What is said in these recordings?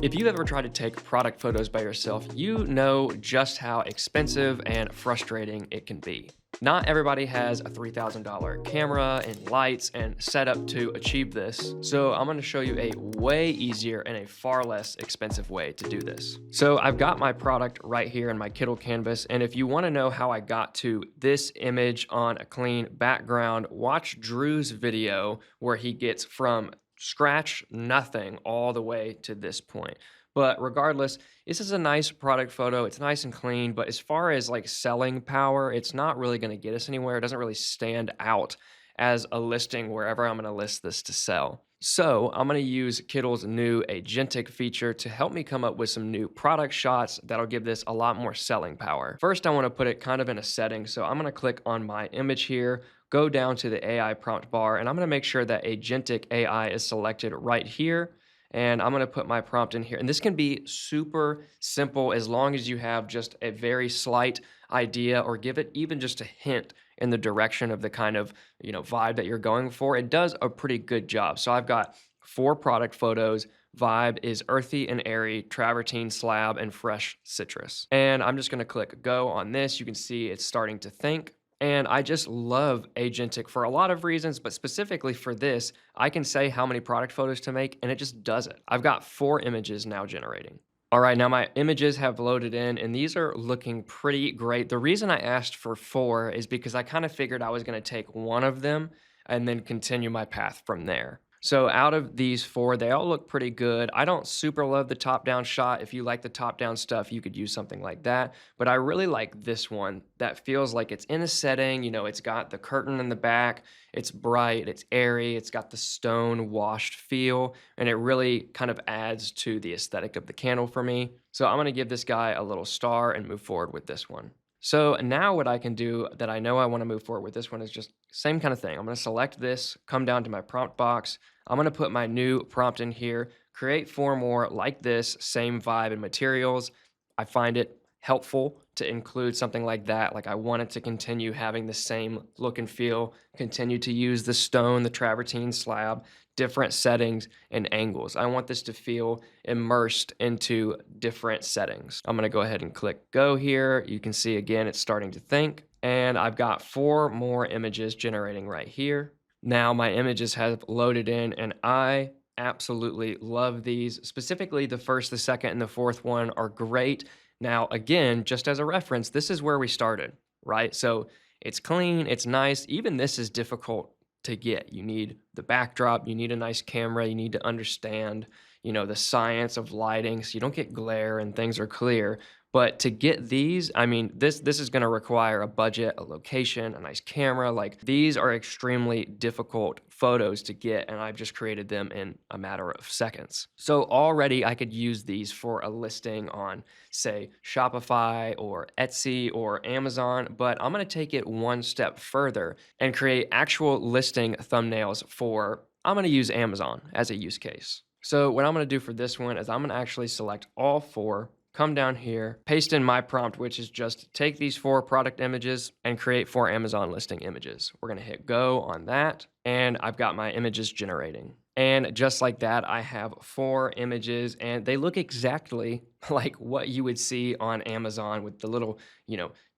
If you've ever tried to take product photos by yourself, you know just how expensive and frustrating it can be. Not everybody has a $3,000 camera and lights and setup to achieve this, so I'm going to show you a way easier and a far less expensive way to do this. So I've got my product right here in my Kittl canvas, and if you want to know how I got to this image on a clean background, watch Drew's video where he gets from scratch nothing all the way to this point. But regardless, this is a nice product photo. It's nice and clean, but as far as like selling power, it's not really going to get us anywhere. It doesn't really stand out as a listing wherever I'm going to list this to sell. So I'm going to use Kittl's new Agentic feature to help me come up with some new product shots that'll give this a lot more selling power. First, I want to put it kind of in a setting. So I'm going to click on my image here, go down to the AI prompt bar, and I'm going to make sure that Agentic AI is selected right here. And I'm going to put my prompt in here. And this can be super simple as long as you have just a very slight idea or give it even just a hint in the direction of the kind of, vibe that you're going for. It does a pretty good job. So I've got 4 product photos. Vibe is earthy and airy, travertine slab, and fresh citrus. And I'm just going to click go on this. You can see it's starting to think. And I just love Agentic for a lot of reasons, but specifically for this, I can say how many product photos to make, and it just does it. I've got 4 images now generating. All right, now my images have loaded in, and these are looking pretty great. The reason I asked for 4 is because I kind of figured I was going to take one of them and then continue my path from there. So out of these 4, they all look pretty good. I don't super love the top-down shot. If you like the top-down stuff, you could use something like that. But I really like this one that feels like it's in a setting. It's got the curtain in the back. It's bright, it's airy, it's got the stone washed feel, and it really kind of adds to the aesthetic of the candle for me. So I'm going to give this guy a little star and move forward with this one. So now what I can do that I know I want to move forward with this one is just same kind of thing. I'm going to select this, come down to my prompt box. I'm going to put my new prompt in here, create 4 more like this, same vibe and materials. I find it helpful to include something like that. Like I want it to continue having the same look and feel, continue to use the stone, the travertine slab, different settings and angles. I want this to feel immersed into different settings. I'm gonna go ahead and click go here. You can see again, it's starting to think. And I've got 4 more images generating right here. Now my images have loaded in and I absolutely love these. Specifically the first, the second, and the 4th one are great. Now, again, just as a reference, this is where we started, right? So it's clean, it's nice. Even this is difficult to get. You need the backdrop, you need a nice camera, you need to understand, the science of lighting so you don't get glare and things are clear. But to get these, I mean, this is going to require a budget, a location, a nice camera. Like these are extremely difficult photos to get, and I've just created them in a matter of seconds. So already I could use these for a listing on, say, Shopify or Etsy or Amazon, but I'm going to take it one step further and create actual listing thumbnails for, I'm going to use Amazon as a use case. So what I'm going to do for this one is I'm going to actually select all 4, come down here, paste in my prompt, which is just take these 4 product images and create 4 Amazon listing images. We're going to hit go on that, and I've got my images generating. And just like that, I have 4 images, and they look exactly like what you would see on Amazon with the little,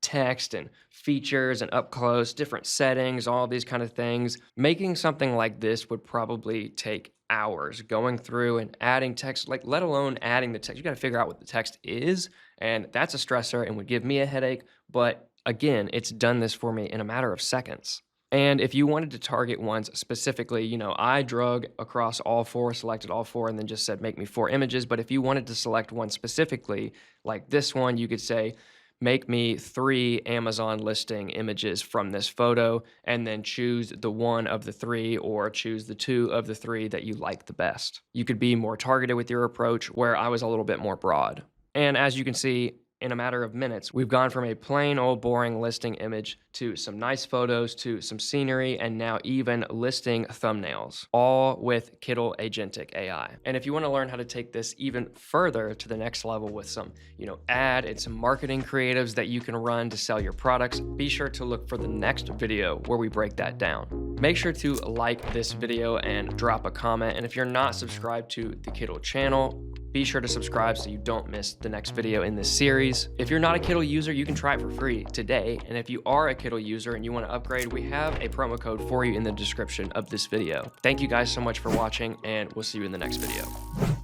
text and features and up close, different settings, all these kind of things. Making something like this would probably take hours going through and adding text, like let alone adding the text. You got to figure out what the text is, and that's a stressor and would give me a headache. But again, it's done this for me in a matter of seconds. And if you wanted to target ones specifically, I drug across all 4, selected all 4, and then just said, make me 4 images. But if you wanted to select one specifically, like this one, you could say, make me 3 Amazon listing images from this photo, and then choose the one of the 3 or choose the 2 of the 3 that you like the best. You could be more targeted with your approach, where I was a little bit more broad. And as you can see, in a matter of minutes, we've gone from a plain old boring listing image to some nice photos, to some scenery, and now even listing thumbnails, all with Kittl Agentic AI. And if you want to learn how to take this even further to the next level with some, ad and some marketing creatives that you can run to sell your products, be sure to look for the next video where we break that down. Make sure to like this video and drop a comment. And if you're not subscribed to the Kittl channel, Be sure to subscribe so you don't miss the next video in this series. If you're not a Kittl user, you can try it for free today. And if you are a Kittl user and you want to upgrade, we have a promo code for you in the description of this video. Thank you guys so much for watching, and we'll see you in the next video.